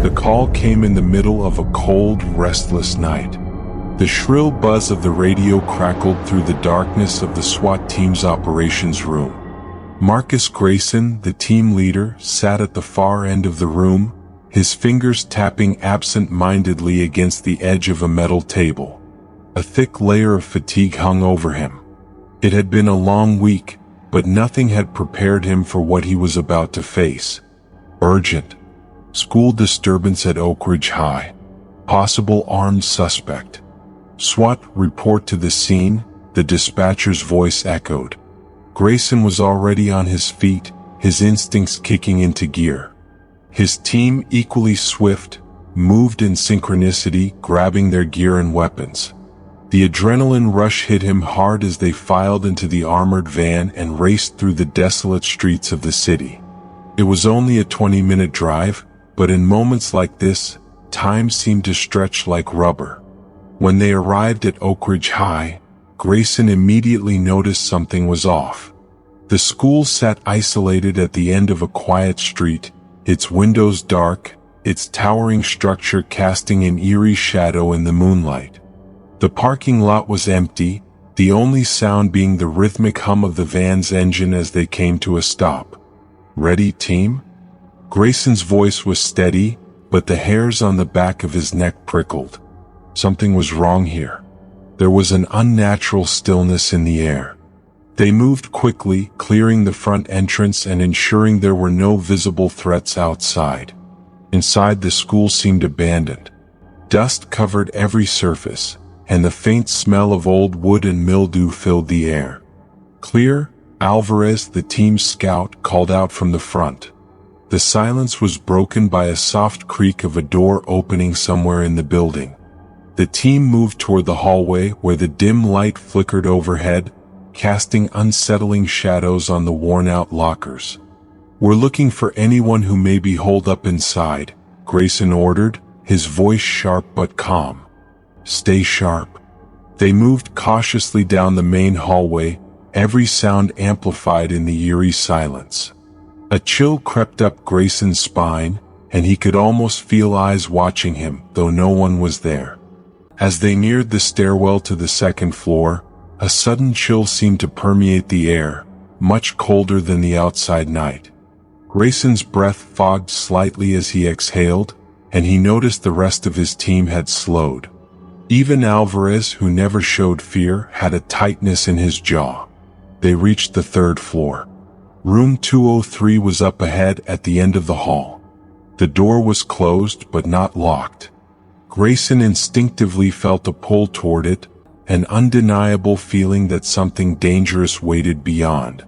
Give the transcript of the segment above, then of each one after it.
The call came in the middle of a cold, restless night. The shrill buzz of the radio crackled through the darkness of the SWAT team's operations room. Marcus Grayson, the team leader, sat at the far end of the room, his fingers tapping absent-mindedly against the edge of a metal table. A thick layer of fatigue hung over him. It had been a long week, but nothing had prepared him for what he was about to face. Urgent. School disturbance at Oak Ridge High. Possible armed suspect. SWAT, report to the scene, the dispatcher's voice echoed. Grayson was already on his feet, his instincts kicking into gear. His team, equally swift, moved in synchronicity, grabbing their gear and weapons. The adrenaline rush hit him hard as they filed into the armored van and raced through the desolate streets of the city. It was only a 20-minute drive, but in moments like this, time seemed to stretch like rubber. When they arrived at Oak Ridge High, Grayson immediately noticed something was off. The school sat isolated at the end of a quiet street, its windows dark, its towering structure casting an eerie shadow in the moonlight. The parking lot was empty, the only sound being the rhythmic hum of the van's engine as they came to a stop. "Ready, team?" Grayson's voice was steady, but the hairs on the back of his neck prickled. Something was wrong here. There was an unnatural stillness in the air. They moved quickly, clearing the front entrance and ensuring there were no visible threats outside. Inside, the school seemed abandoned. Dust covered every surface, and the faint smell of old wood and mildew filled the air. "Clear," Alvarez, the team's scout, called out from the front. The silence was broken by a soft creak of a door opening somewhere in the building. The team moved toward the hallway where the dim light flickered overhead, casting unsettling shadows on the worn-out lockers. "We're looking for anyone who may be holed up inside," Grayson ordered, his voice sharp but calm. "Stay sharp." They moved cautiously down the main hallway, every sound amplified in the eerie silence. A chill crept up Grayson's spine, and he could almost feel eyes watching him, though no one was there. As they neared the stairwell to the second floor, a sudden chill seemed to permeate the air, much colder than the outside night. Grayson's breath fogged slightly as he exhaled, and he noticed the rest of his team had slowed. Even Alvarez, who never showed fear, had a tightness in his jaw. They reached the third floor. Room 203 was up ahead at the end of the hall. The door was closed but not locked. Grayson instinctively felt a pull toward it, an undeniable feeling that something dangerous waited beyond.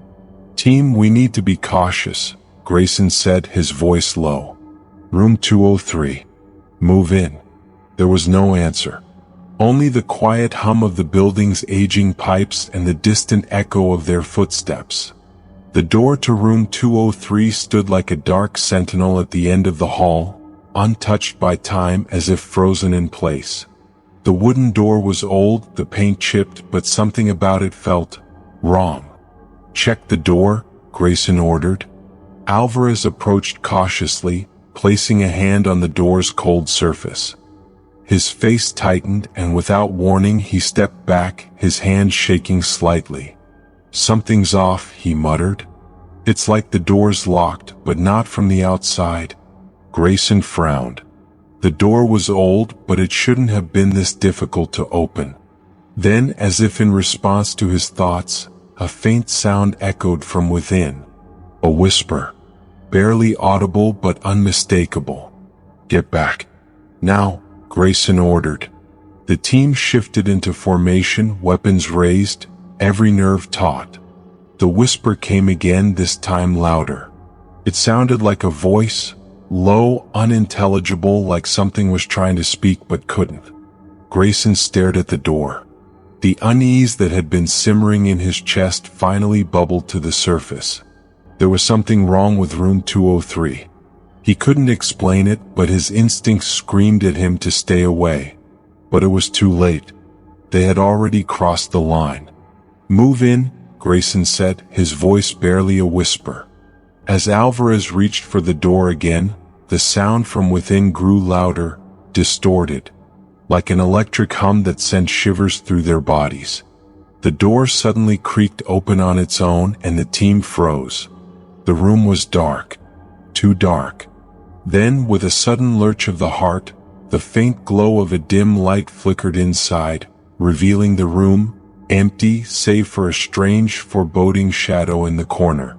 "Team, we need to be cautious," Grayson said, his voice low. "Room 203. Move in." There was no answer. Only the quiet hum of the building's aging pipes and the distant echo of their footsteps. The door to room 203 stood like a dark sentinel at the end of the hall, untouched by time, as if frozen in place. The wooden door was old, the paint chipped, but something about it felt wrong. "Check the door," Grayson ordered. Alvarez approached cautiously, placing a hand on the door's cold surface. His face tightened, and without warning he stepped back, his hand shaking slightly. "Something's off," he muttered. "It's like the door's locked, but not from the outside." Grayson frowned. The door was old, but it shouldn't have been this difficult to open. Then, as if in response to his thoughts, a faint sound echoed from within. A whisper. Barely audible but unmistakable. "Get back. Now," Grayson ordered. The team shifted into formation, weapons raised, every nerve taut. The whisper came again, this time louder. It sounded like a voice, low, unintelligible, like something was trying to speak but couldn't. Grayson stared at the door. The unease that had been simmering in his chest finally bubbled to the surface. There was something wrong with room 203. He couldn't explain it, but his instincts screamed at him to stay away. But it was too late. They had already crossed the line. "Move in," Grayson said, his voice barely a whisper. As Alvarez reached for the door again, the sound from within grew louder, distorted, like an electric hum that sent shivers through their bodies. The door suddenly creaked open on its own and the team froze. The room was dark, too dark. Then, with a sudden lurch of the heart, the faint glow of a dim light flickered inside, revealing the room, empty save for a strange, foreboding shadow in the corner.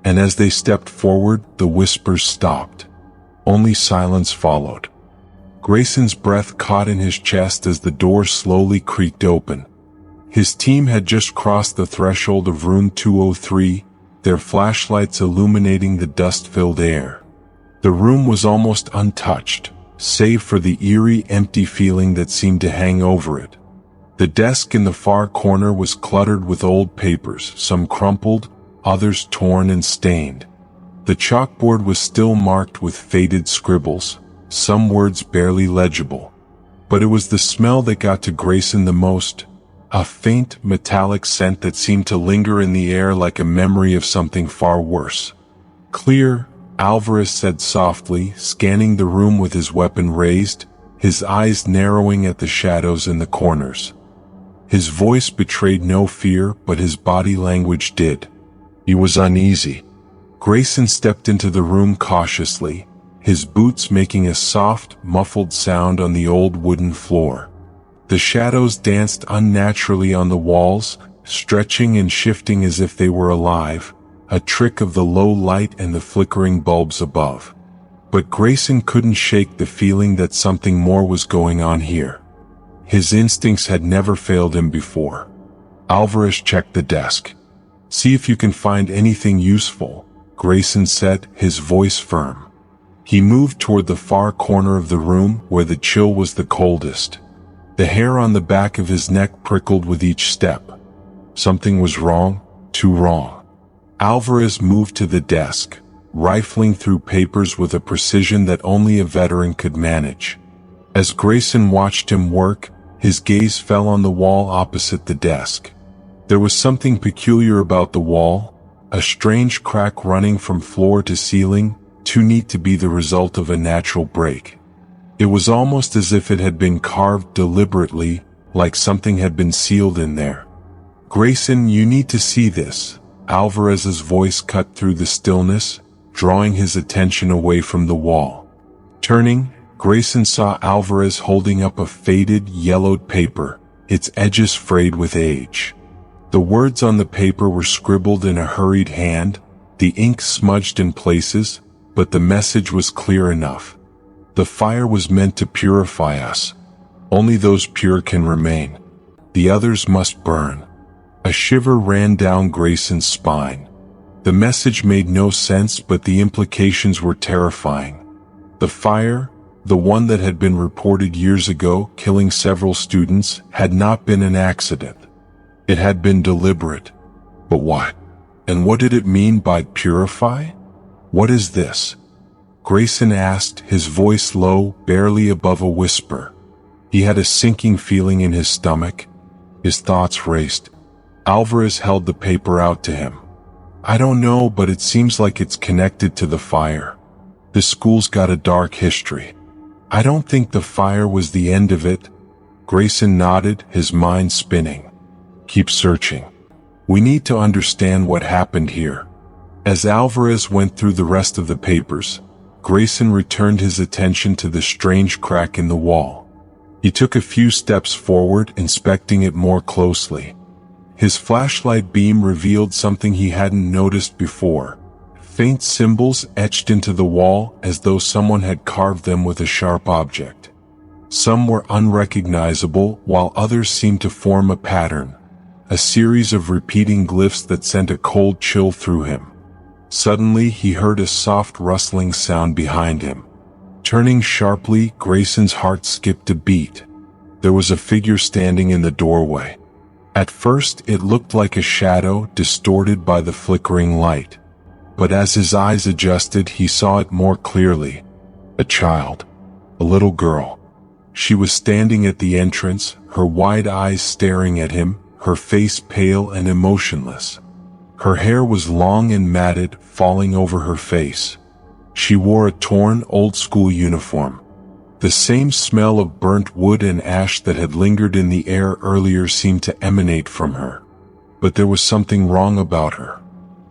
And as they stepped forward, the whispers stopped. Only silence followed. Grayson's breath caught in his chest as the door slowly creaked open. His team had just crossed the threshold of room 203, their flashlights illuminating the dust-filled air. The room was almost untouched, save for the eerie, empty feeling that seemed to hang over it. The desk in the far corner was cluttered with old papers, some crumpled, others torn and stained. The chalkboard was still marked with faded scribbles, some words barely legible. But it was the smell that got to Grayson the most, a faint, metallic scent that seemed to linger in the air like a memory of something far worse. "Clear," Alvarez said softly, scanning the room with his weapon raised, his eyes narrowing at the shadows in the corners. His voice betrayed no fear, but his body language did. He was uneasy. Grayson stepped into the room cautiously, his boots making a soft, muffled sound on the old wooden floor. The shadows danced unnaturally on the walls, stretching and shifting as if they were alive, a trick of the low light and the flickering bulbs above. But Grayson couldn't shake the feeling that something more was going on here. His instincts had never failed him before. Alvarez checked the desk. "See if you can find anything useful," Grayson said, his voice firm. He moved toward the far corner of the room where the chill was the coldest. The hair on the back of his neck prickled with each step. Something was wrong, too wrong. Alvarez moved to the desk, rifling through papers with a precision that only a veteran could manage. As Grayson watched him work, his gaze fell on the wall opposite the desk. There was something peculiar about the wall, a strange crack running from floor to ceiling, too neat to be the result of a natural break. It was almost as if it had been carved deliberately, like something had been sealed in there. "Grayson, you need to see this." Alvarez's voice cut through the stillness, drawing his attention away from the wall. Turning, Grayson saw Alvarez holding up a faded, yellowed paper, its edges frayed with age. The words on the paper were scribbled in a hurried hand, the ink smudged in places, but the message was clear enough. The fire was meant to purify us. Only those pure can remain. The others must burn. A shiver ran down Grayson's spine. The message made no sense, but the implications were terrifying. The fire, the one that had been reported years ago, killing several students, had not been an accident. It had been deliberate. But what? And what did it mean by purify? "What is this?" Grayson asked, his voice low, barely above a whisper. He had a sinking feeling in his stomach. His thoughts raced. Alvarez held the paper out to him. "I don't know, but it seems like it's connected to the fire. This school's got a dark history. I don't think the fire was the end of it." Grayson nodded, his mind spinning. "Keep searching. We need to understand what happened here." As Alvarez went through the rest of the papers, Grayson returned his attention to the strange crack in the wall. He took a few steps forward, inspecting it more closely. His flashlight beam revealed something he hadn't noticed before. Faint symbols etched into the wall as though someone had carved them with a sharp object. Some were unrecognizable, while others seemed to form a pattern, a series of repeating glyphs that sent a cold chill through him. Suddenly, he heard a soft rustling sound behind him. Turning sharply, Grayson's heart skipped a beat. There was a figure standing in the doorway. At first, it looked like a shadow distorted by the flickering light. But as his eyes adjusted, he saw it more clearly. A child. A little girl. She was standing at the entrance, her wide eyes staring at him, her face pale and emotionless. Her hair was long and matted, falling over her face. She wore a torn, old-school uniform. The same smell of burnt wood and ash that had lingered in the air earlier seemed to emanate from her. But there was something wrong about her.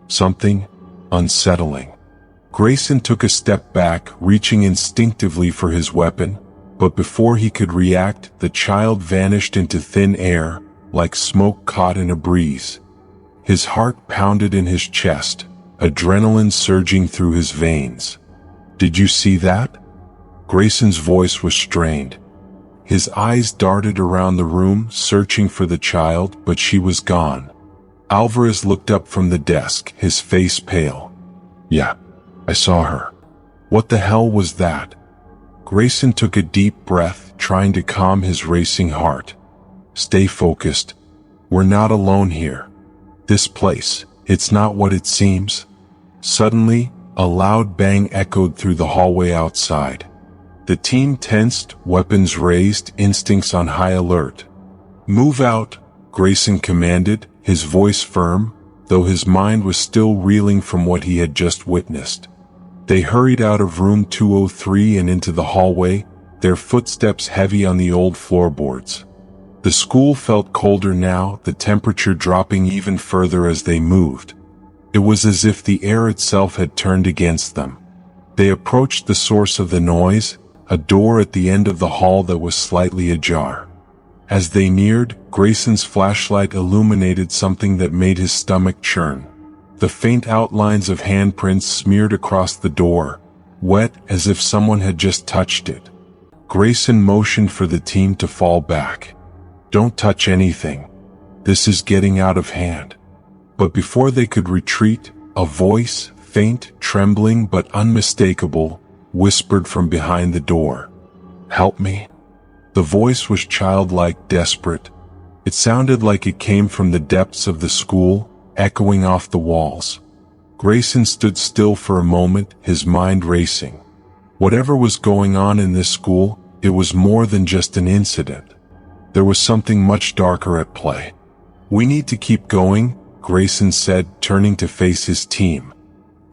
Something unsettling. Grayson took a step back, reaching instinctively for his weapon, but before he could react, the child vanished into thin air, like smoke caught in a breeze. His heart pounded in his chest, adrenaline surging through his veins. "Did you see that?" Grayson's voice was strained. His eyes darted around the room, searching for the child, but she was gone. Alvarez looked up from the desk, his face pale. "Yeah, I saw her." "What the hell was that?" Grayson took a deep breath, trying to calm his racing heart. "Stay focused. We're not alone here. This place, it's not what it seems." Suddenly, a loud bang echoed through the hallway outside. The team tensed, weapons raised, instincts on high alert. "Move out," Grayson commanded, his voice firm, though his mind was still reeling from what he had just witnessed. They hurried out of room 203 and into the hallway, their footsteps heavy on the old floorboards. The school felt colder now, the temperature dropping even further as they moved. It was as if the air itself had turned against them. They approached the source of the noise, a door at the end of the hall that was slightly ajar. As they neared, Grayson's flashlight illuminated something that made his stomach churn. The faint outlines of handprints smeared across the door, wet as if someone had just touched it. Grayson motioned for the team to fall back. "Don't touch anything. This is getting out of hand." But before they could retreat, a voice, faint, trembling but unmistakable, whispered from behind the door. "Help me." The voice was childlike, desperate. It sounded like it came from the depths of the school, echoing off the walls. Grayson stood still for a moment, his mind racing. Whatever was going on in this school, it was more than just an incident. There was something much darker at play. "We need to keep going," Grayson said, turning to face his team.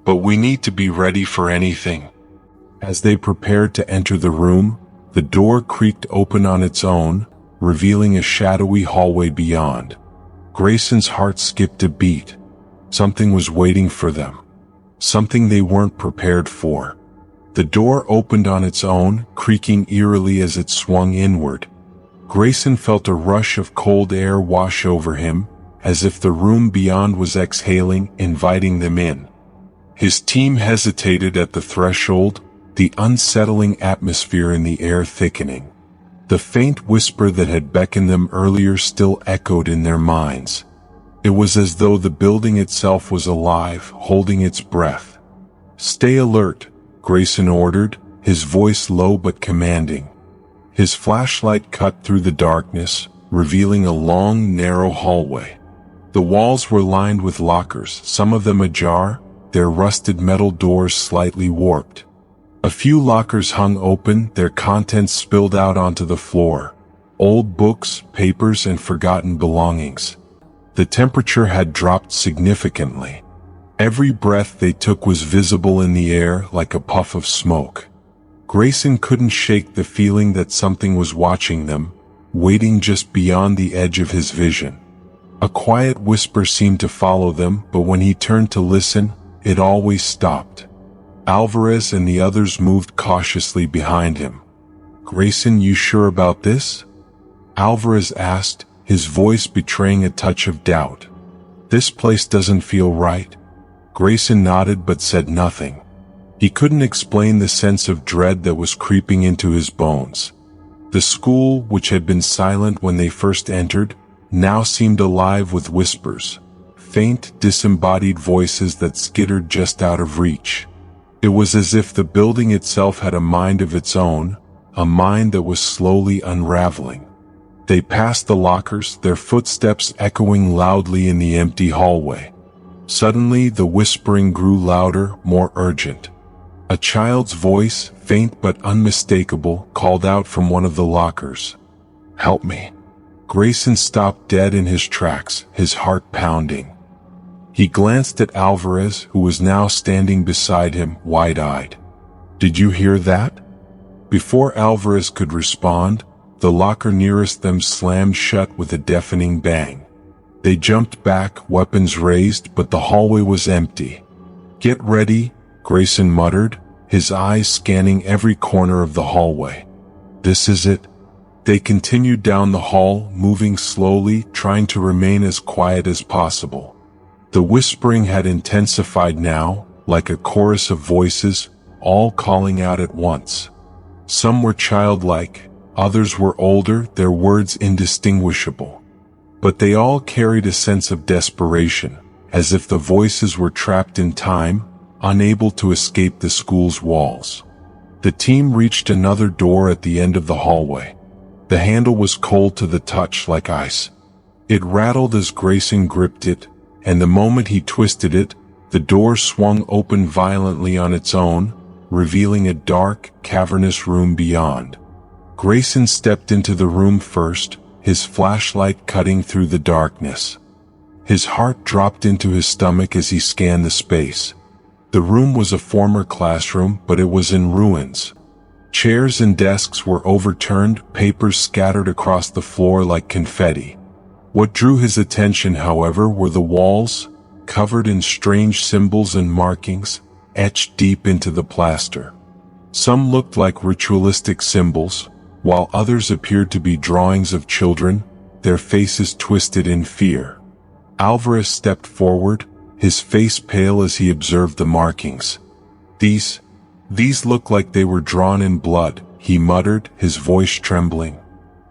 "But we need to be ready for anything." As they prepared to enter the room, the door creaked open on its own, revealing a shadowy hallway beyond. Grayson's heart skipped a beat. Something was waiting for them. Something they weren't prepared for. The door opened on its own, creaking eerily as it swung inward. Grayson felt a rush of cold air wash over him, as if the room beyond was exhaling, inviting them in. His team hesitated at the threshold, the unsettling atmosphere in the air thickening. The faint whisper that had beckoned them earlier still echoed in their minds. It was as though the building itself was alive, holding its breath. "Stay alert," Grayson ordered, his voice low but commanding. His flashlight cut through the darkness, revealing a long, narrow hallway. The walls were lined with lockers, some of them ajar, their rusted metal doors slightly warped. A few lockers hung open, their contents spilled out onto the floor. Old books, papers, and forgotten belongings. The temperature had dropped significantly. Every breath they took was visible in the air like a puff of smoke. Grayson couldn't shake the feeling that something was watching them, waiting just beyond the edge of his vision. A quiet whisper seemed to follow them, but when he turned to listen, it always stopped. Alvarez and the others moved cautiously behind him. "Grayson, you sure about this?" Alvarez asked, his voice betraying a touch of doubt. "This place doesn't feel right." Grayson nodded but said nothing. He couldn't explain the sense of dread that was creeping into his bones. The school, which had been silent when they first entered, now seemed alive with whispers, faint, disembodied voices that skittered just out of reach. It was as if the building itself had a mind of its own, a mind that was slowly unraveling. They passed the lockers, their footsteps echoing loudly in the empty hallway. Suddenly, the whispering grew louder, more urgent. A child's voice, faint but unmistakable, called out from one of the lockers. "Help me." Grayson stopped dead in his tracks, his heart pounding. He glanced at Alvarez, who was now standing beside him, wide-eyed. Did you hear that? Before Alvarez could respond, the locker nearest them slammed shut with a deafening bang. They jumped back, weapons raised, but the hallway was empty. "Get ready," Grayson muttered, his eyes scanning every corner of the hallway. "This is it." They continued down the hall, moving slowly, trying to remain as quiet as possible. The whispering had intensified now, like a chorus of voices, all calling out at once. Some were childlike, others were older, their words indistinguishable. But they all carried a sense of desperation, as if the voices were trapped in time, unable to escape the school's walls. The team reached another door at the end of the hallway. The handle was cold to the touch, like ice. It rattled as Grayson gripped it, and the moment he twisted it, the door swung open violently on its own, revealing a dark, cavernous room beyond. Grayson stepped into the room first, his flashlight cutting through the darkness. His heart dropped into his stomach as he scanned the space. The room was a former classroom, but it was in ruins. Chairs and desks were overturned, papers scattered across the floor like confetti. What drew his attention, however, were the walls, covered in strange symbols and markings, etched deep into the plaster. Some looked like ritualistic symbols, while others appeared to be drawings of children, their faces twisted in fear. Alvarez stepped forward, his face pale as he observed the markings. These look like they were drawn in blood," he muttered, his voice trembling.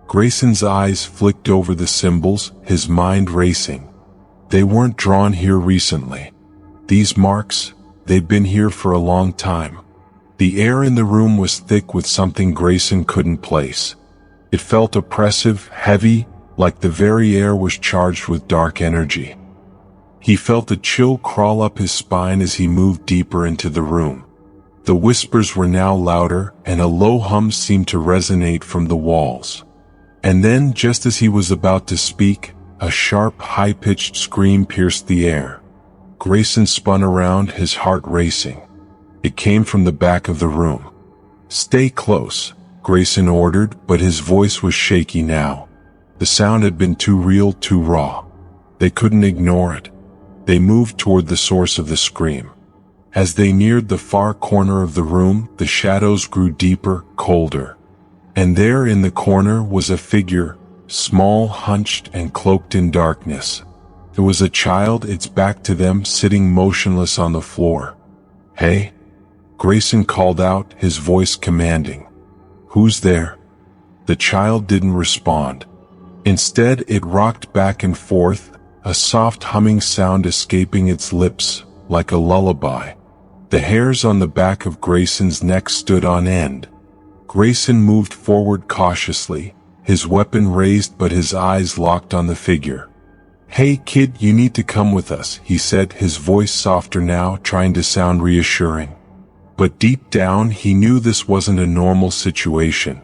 Grayson's eyes flicked over the symbols, his mind racing. They weren't drawn here recently. These marks, they'd been here for a long time. The air in the room was thick with something Grayson couldn't place. It felt oppressive, heavy, like the very air was charged with dark energy. He felt a chill crawl up his spine as he moved deeper into the room. The whispers were now louder, and a low hum seemed to resonate from the walls. And then, just as he was about to speak, a sharp, high-pitched scream pierced the air. Grayson spun around, his heart racing. It came from the back of the room. "Stay close," Grayson ordered, but his voice was shaky now. The sound had been too real, too raw. They couldn't ignore it. They moved toward the source of the scream. As they neared the far corner of the room, the shadows grew deeper, colder. And there in the corner was a figure, small, hunched, and cloaked in darkness. It was a child, its back to them, sitting motionless on the floor. "Hey," Grayson called out, his voice commanding. "Who's there?" The child didn't respond. Instead, it rocked back and forth, a soft humming sound escaping its lips, like a lullaby. The hairs on the back of Grayson's neck stood on end. Grayson moved forward cautiously, his weapon raised but his eyes locked on the figure. "Hey kid, you need to come with us," he said, his voice softer now, trying to sound reassuring. But deep down he knew this wasn't a normal situation.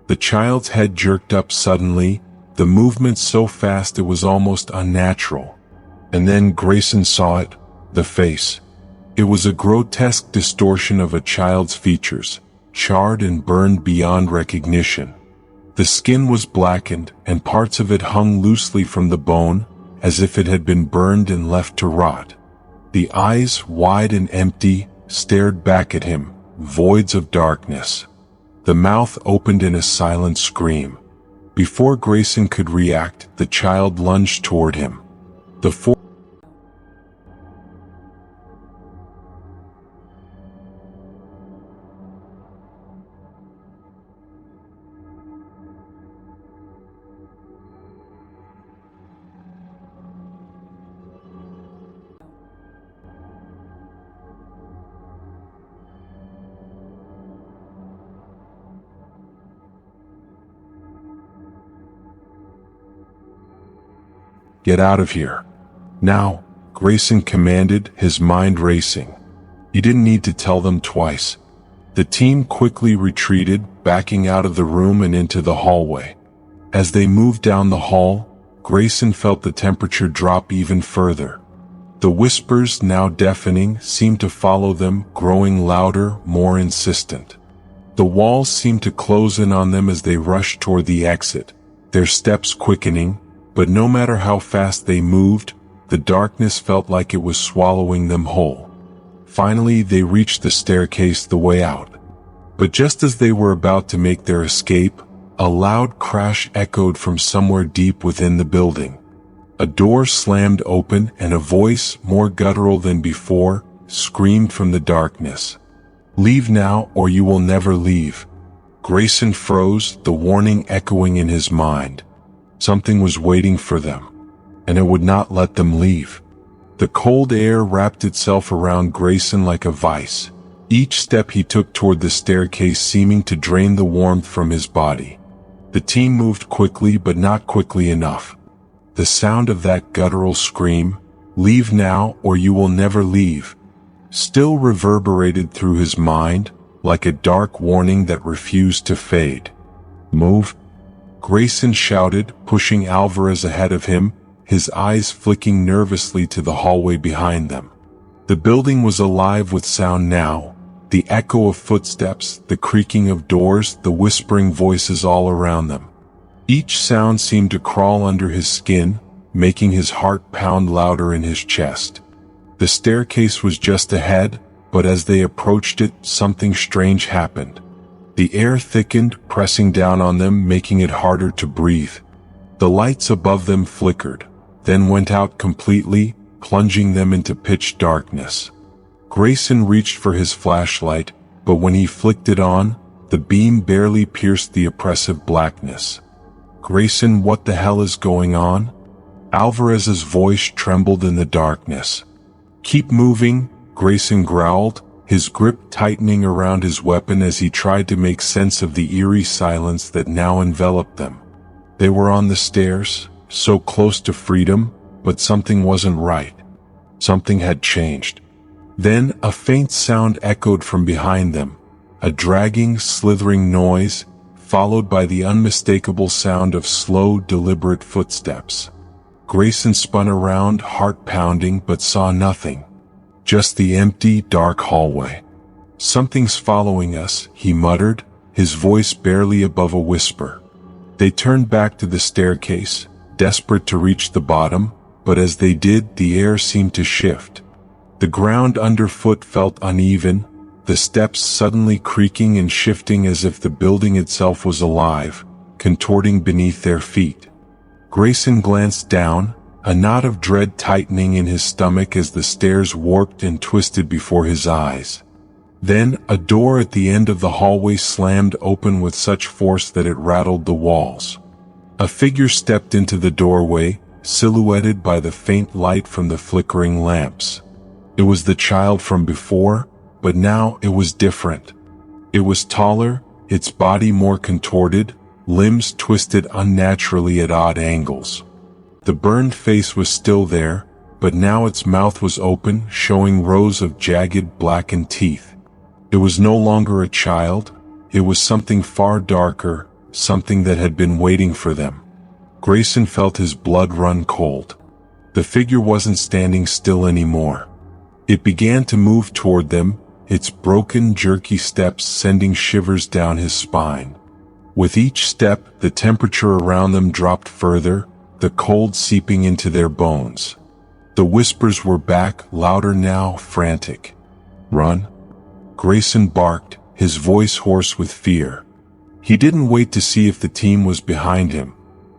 The child's head jerked up suddenly, the movement so fast it was almost unnatural. And then Grayson saw it, the face. It was a grotesque distortion of a child's features, charred and burned beyond recognition. The skin was blackened, and parts of it hung loosely from the bone, as if it had been burned and left to rot. The eyes, wide and empty, stared back at him, voids of darkness. The mouth opened in a silent scream. Before Grayson could react, the child lunged toward him. The "Get out of here. Now," Grayson commanded, his mind racing. He didn't need to tell them twice. The team quickly retreated, backing out of the room and into the hallway. As they moved down the hall, Grayson felt the temperature drop even further. The whispers, now deafening, seemed to follow them, growing louder, more insistent. The walls seemed to close in on them as they rushed toward the exit, their steps quickening, but no matter how fast they moved, the darkness felt like it was swallowing them whole. Finally, they reached the staircase, the way out. But just as they were about to make their escape, a loud crash echoed from somewhere deep within the building. A door slammed open and a voice, more guttural than before, screamed from the darkness. "Leave now or you will never leave." Grayson froze, the warning echoing in his mind. Something was waiting for them, and it would not let them leave. The cold air wrapped itself around Grayson like a vice, each step he took toward the staircase seeming to drain the warmth from his body. The team moved quickly, but not quickly enough. The sound of that guttural scream, "Leave now or you will never leave," still reverberated through his mind, like a dark warning that refused to fade. "Move," Grayson shouted, pushing Alvarez ahead of him, his eyes flicking nervously to the hallway behind them. The building was alive with sound now, the echo of footsteps, the creaking of doors, the whispering voices all around them. Each sound seemed to crawl under his skin, making his heart pound louder in his chest. The staircase was just ahead, but as they approached it, something strange happened. The air thickened, pressing down on them, making it harder to breathe. The lights above them flickered, then went out completely, plunging them into pitch darkness. Grayson reached for his flashlight, but when he flicked it on, the beam barely pierced the oppressive blackness. "Grayson, what the hell is going on?" Alvarez's voice trembled in the darkness. "Keep moving," Grayson growled, his grip tightening around his weapon as he tried to make sense of the eerie silence that now enveloped them. They were on the stairs, so close to freedom, but something wasn't right. Something had changed. Then a faint sound echoed from behind them, a dragging, slithering noise, followed by the unmistakable sound of slow, deliberate footsteps. Grayson spun around, heart pounding, but saw nothing. Just the empty, dark hallway. "Something's following us," he muttered, his voice barely above a whisper. They turned back to the staircase, desperate to reach the bottom, but as they did, the air seemed to shift. The ground underfoot felt uneven, the steps suddenly creaking and shifting as if the building itself was alive, contorting beneath their feet. Grayson glanced down, a knot of dread tightening in his stomach as the stairs warped and twisted before his eyes. Then, a door at the end of the hallway slammed open with such force that it rattled the walls. A figure stepped into the doorway, silhouetted by the faint light from the flickering lamps. It was the child from before, but now it was different. It was taller, its body more contorted, limbs twisted unnaturally at odd angles. The burned face was still there, but now its mouth was open, showing rows of jagged, blackened teeth. It was no longer a child, it was something far darker, something that had been waiting for them. Grayson felt his blood run cold. The figure wasn't standing still anymore. It began to move toward them, its broken, jerky steps sending shivers down his spine. With each step, the temperature around them dropped further, the cold seeping into their bones. The whispers were back, louder now, frantic. "Run!" Grayson barked, his voice hoarse with fear. He didn't wait to see if the team was behind him.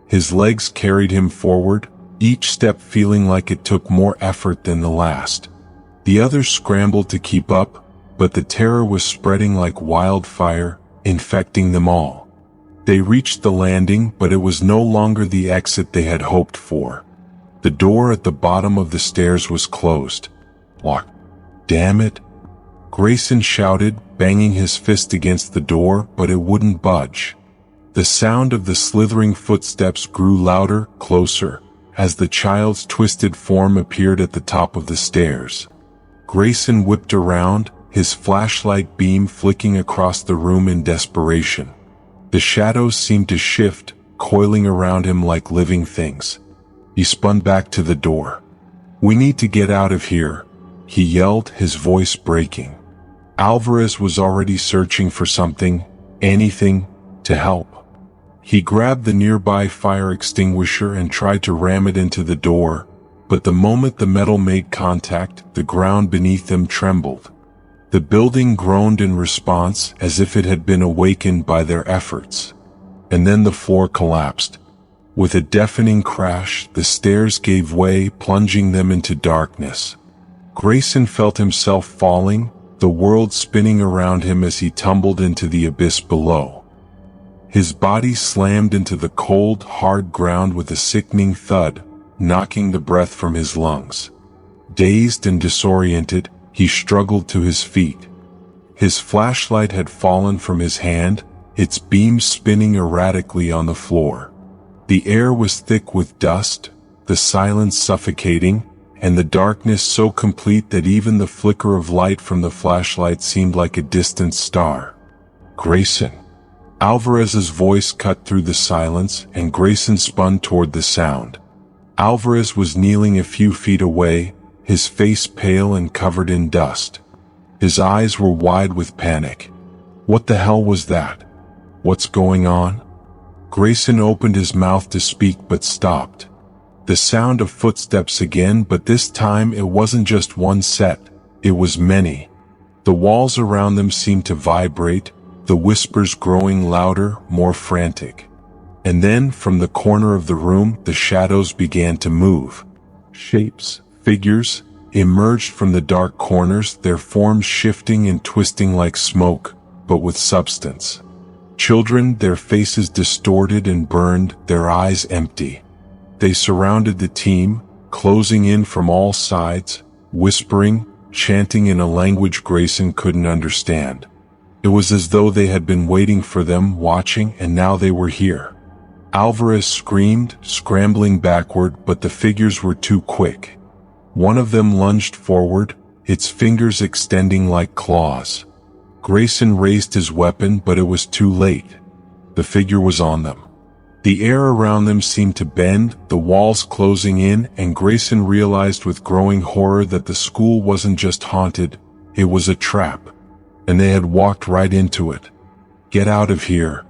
His legs carried him forward, each step feeling like it took more effort than the last. The others scrambled to keep up, but the terror was spreading like wildfire, infecting them all. They reached the landing, but it was no longer the exit they had hoped for. The door at the bottom of the stairs was closed. "Locked. Damn it!" Grayson shouted, banging his fist against the door, but it wouldn't budge. The sound of the slithering footsteps grew louder, closer, as the child's twisted form appeared at the top of the stairs. Grayson whipped around, his flashlight beam flicking across the room in desperation. The shadows seemed to shift, coiling around him like living things. He spun back to the door. "We need to get out of here," he yelled, his voice breaking. Alvarez was already searching for something, anything, to help. He grabbed the nearby fire extinguisher and tried to ram it into the door, but the moment the metal made contact, the ground beneath them trembled. The building groaned in response as if it had been awakened by their efforts. And then the floor collapsed. With a deafening crash, the stairs gave way, plunging them into darkness. Grayson felt himself falling, the world spinning around him as he tumbled into the abyss below. His body slammed into the cold, hard ground with a sickening thud, knocking the breath from his lungs. Dazed and disoriented, he struggled to his feet. His flashlight had fallen from his hand, its beams spinning erratically on the floor. The air was thick with dust, the silence suffocating, and the darkness so complete that even the flicker of light from the flashlight seemed like a distant star. "Grayson." Alvarez's voice cut through the silence, and Grayson spun toward the sound. Alvarez was kneeling a few feet away, his face pale and covered in dust. His eyes were wide with panic. What the hell was that? What's going on? Grayson opened his mouth to speak but stopped. The sound of footsteps again, but this time it wasn't just one set, it was many. The walls around them seemed to vibrate, the whispers growing louder, more frantic. And then, from the corner of the room, the shadows began to move. Shapes, figures, emerged from the dark corners, their forms shifting and twisting like smoke, but with substance. Children, their faces distorted and burned, their eyes empty. They surrounded the team, closing in from all sides, whispering, chanting in a language Grayson couldn't understand. It was as though they had been waiting for them, watching, and now they were here. Alvarez screamed, scrambling backward, but the figures were too quick. One of them lunged forward, its fingers extending like claws. Grayson raised his weapon, but it was too late. The figure was on them. The air around them seemed to bend, the walls closing in, and Grayson realized with growing horror that the school wasn't just haunted, it was a trap. And they had walked right into it. "Get out of here,"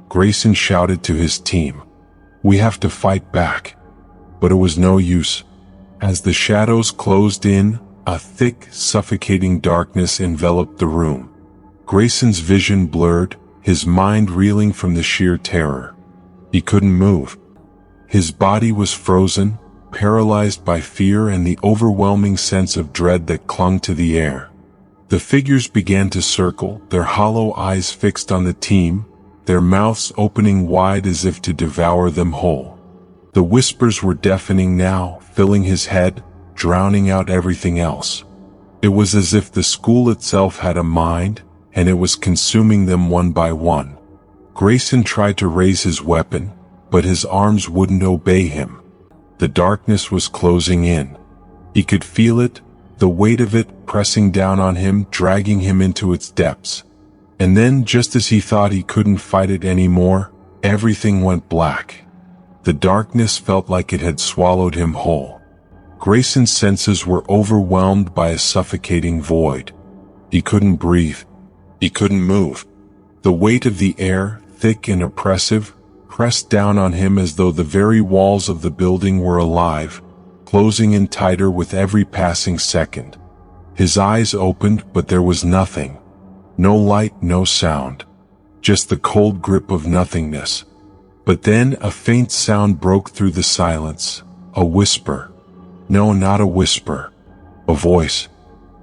Grayson shouted to his team. "We have to fight back." But it was no use. As the shadows closed in, a thick, suffocating darkness enveloped the room. Grayson's vision blurred, his mind reeling from the sheer terror. He couldn't move. His body was frozen, paralyzed by fear and the overwhelming sense of dread that clung to the air. The figures began to circle, their hollow eyes fixed on the team, their mouths opening wide as if to devour them whole. The whispers were deafening now, filling his head, drowning out everything else. It was as if the school itself had a mind, and it was consuming them one by one. Grayson tried to raise his weapon, but his arms wouldn't obey him. The darkness was closing in. He could feel it, the weight of it pressing down on him, dragging him into its depths. And then, just as he thought he couldn't fight it anymore, everything went black. The darkness felt like it had swallowed him whole. Grayson's senses were overwhelmed by a suffocating void. He couldn't breathe. He couldn't move. The weight of the air, thick and oppressive, pressed down on him as though the very walls of the building were alive, closing in tighter with every passing second. His eyes opened, but there was nothing. No light, no sound. Just the cold grip of nothingness. But then a faint sound broke through the silence. A whisper. No, not a whisper. A voice.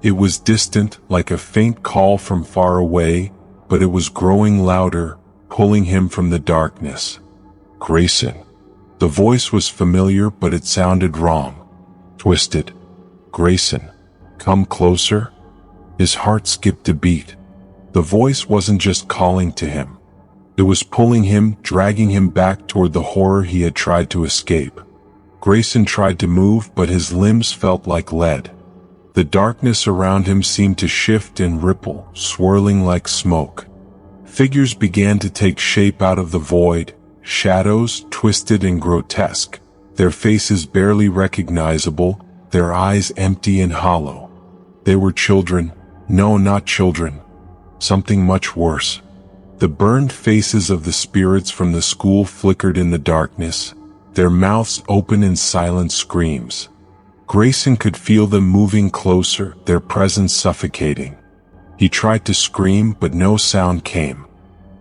It was distant, like a faint call from far away, but it was growing louder, pulling him from the darkness. Grayson. The voice was familiar, but it sounded wrong. Twisted. Grayson. Come closer. His heart skipped a beat. The voice wasn't just calling to him. It was pulling him, dragging him back toward the horror he had tried to escape. Grayson tried to move, but his limbs felt like lead. The darkness around him seemed to shift and ripple, swirling like smoke. Figures began to take shape out of the void, shadows, twisted and grotesque, their faces barely recognizable, their eyes empty and hollow. They were children. No, not children. Something much worse. The burned faces of the spirits from the school flickered in the darkness, their mouths open in silent screams. Grayson could feel them moving closer, their presence suffocating. He tried to scream, but no sound came.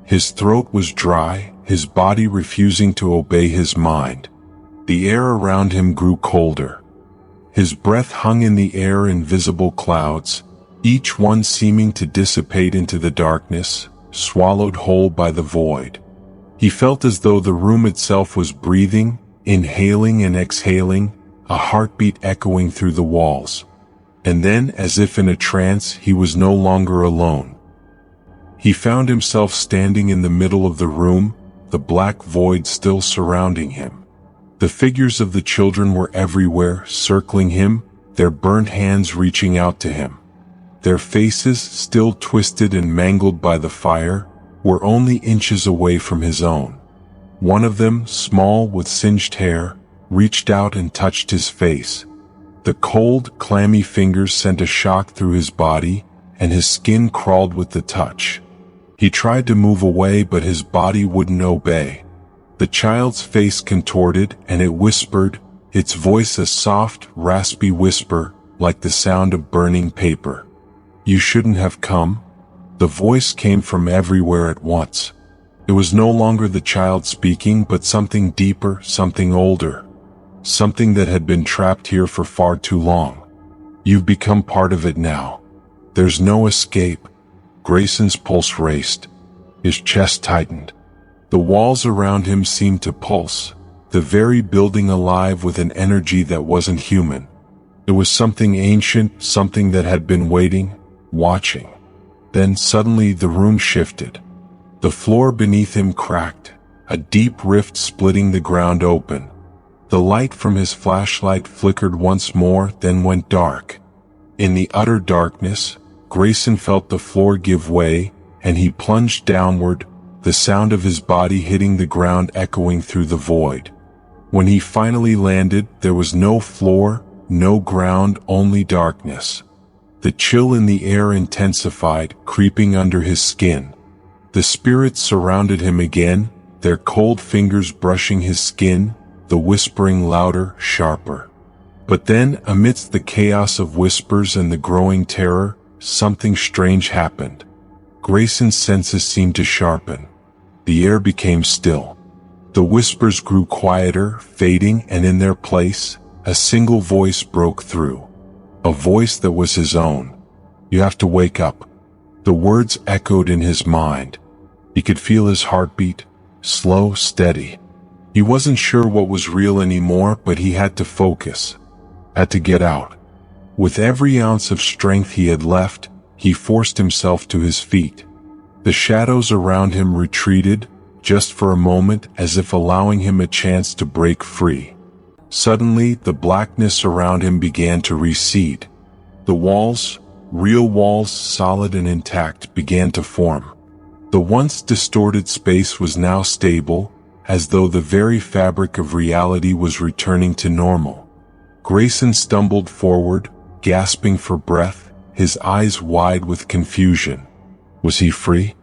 His throat was dry, his body refusing to obey his mind. The air around him grew colder. His breath hung in the air in visible clouds, each one seeming to dissipate into the darkness, swallowed whole by the void. He felt as though the room itself was breathing, inhaling and exhaling, a heartbeat echoing through the walls. And then, as if in a trance, he was no longer alone. He found himself standing in the middle of the room, the black void still surrounding him. The figures of the children were everywhere, circling him, their burnt hands reaching out to him. Their faces, still twisted and mangled by the fire, were only inches away from his own. One of them, small with singed hair, reached out and touched his face. The cold, clammy fingers sent a shock through his body, and his skin crawled with the touch. He tried to move away, but his body wouldn't obey. The child's face contorted, and it whispered, its voice a soft, raspy whisper, like the sound of burning paper. "You shouldn't have come." The voice came from everywhere at once. It was no longer the child speaking, but something deeper, something older. Something that had been trapped here for far too long. "You've become part of it now. There's no escape." Grayson's pulse raced. His chest tightened. The walls around him seemed to pulse, the very building alive with an energy that wasn't human. It was something ancient, something that had been waiting, watching. Then suddenly the room shifted. The floor beneath him cracked, a deep rift splitting the ground open. The light from his flashlight flickered once more, then went dark. In the utter darkness, Grayson felt the floor give way, and he plunged downward, the sound of his body hitting the ground echoing through the void. When he finally landed, there was no floor, no ground, only darkness. The chill in the air intensified, creeping under his skin. The spirits surrounded him again, their cold fingers brushing his skin, the whispering louder, sharper. But then, amidst the chaos of whispers and the growing terror, something strange happened. Grayson's senses seemed to sharpen. The air became still. The whispers grew quieter, fading, and in their place, a single voice broke through. A voice that was his own. "You have to wake up." The words echoed in his mind. He could feel his heartbeat, slow, steady. He wasn't sure what was real anymore, but he had to focus. Had to get out. With every ounce of strength he had left, he forced himself to his feet. The shadows around him retreated, just for a moment, as if allowing him a chance to break free. Suddenly, the blackness around him began to recede. The walls, real walls, solid and intact, began to form. The once distorted space was now stable, as though the very fabric of reality was returning to normal. Grayson stumbled forward, gasping for breath, his eyes wide with confusion. Was he free?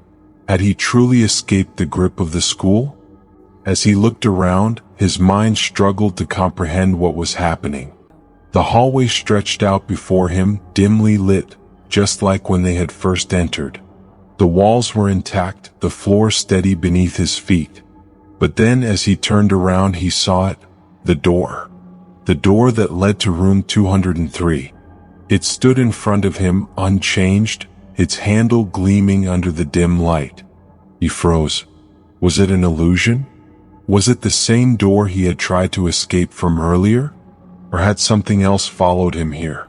Had he truly escaped the grip of the school? As he looked around, his mind struggled to comprehend what was happening. The hallway stretched out before him, dimly lit, just like when they had first entered. The walls were intact, the floor steady beneath his feet. But then, as he turned around, he saw it, the door. The door that led to room 203. It stood in front of him, unchanged, its handle gleaming under the dim light. He froze. Was it an illusion? Was it the same door he had tried to escape from earlier? Or had something else followed him here?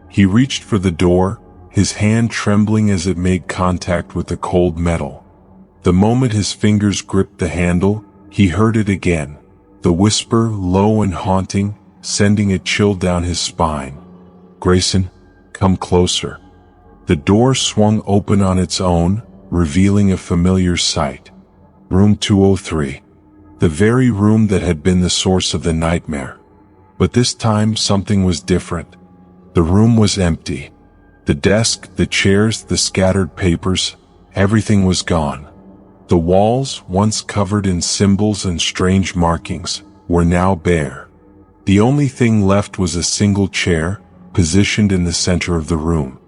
He reached for the door, his hand trembling as it made contact with the cold metal. The moment his fingers gripped the handle, he heard it again. The whisper, low and haunting, sending a chill down his spine. "Grayson, come closer." The door swung open on its own, revealing a familiar sight. Room 203. The very room that had been the source of the nightmare. But this time something was different. The room was empty. The desk, the chairs, the scattered papers, everything was gone. The walls, once covered in symbols and strange markings, were now bare. The only thing left was a single chair, positioned in the center of the room.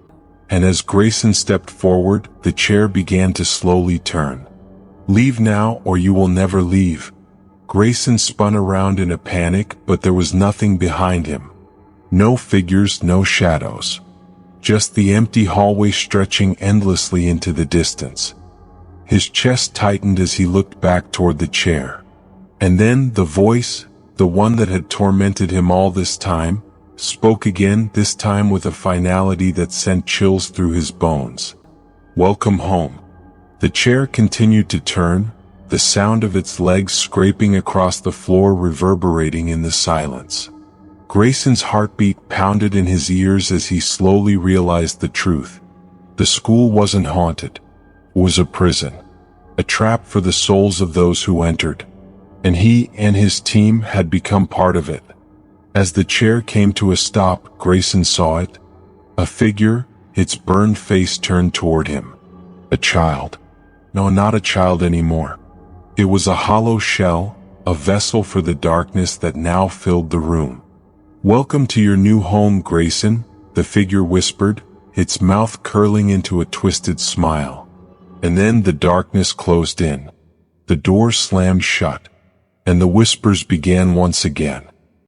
And as Grayson stepped forward, the chair began to slowly turn. "Leave now, or you will never leave." Grayson spun around in a panic, but there was nothing behind him. No figures, no shadows. Just the empty hallway stretching endlessly into the distance. His chest tightened as he looked back toward the chair. And then the voice, the one that had tormented him all this time, spoke again, this time with a finality that sent chills through his bones. "Welcome home." The chair continued to turn, the sound of its legs scraping across the floor reverberating in the silence. Grayson's heartbeat pounded in his ears as he slowly realized the truth. The school wasn't haunted. It was a prison. A trap for the souls of those who entered. And he and his team had become part of it. As the chair came to a stop, Grayson saw it. A figure, its burned face turned toward him. A child. No, not a child anymore. It was a hollow shell, a vessel for the darkness that now filled the room. "Welcome to your new home, Grayson," the figure whispered, its mouth curling into a twisted smile. And then the darkness closed in. The door slammed shut, and the whispers began once again.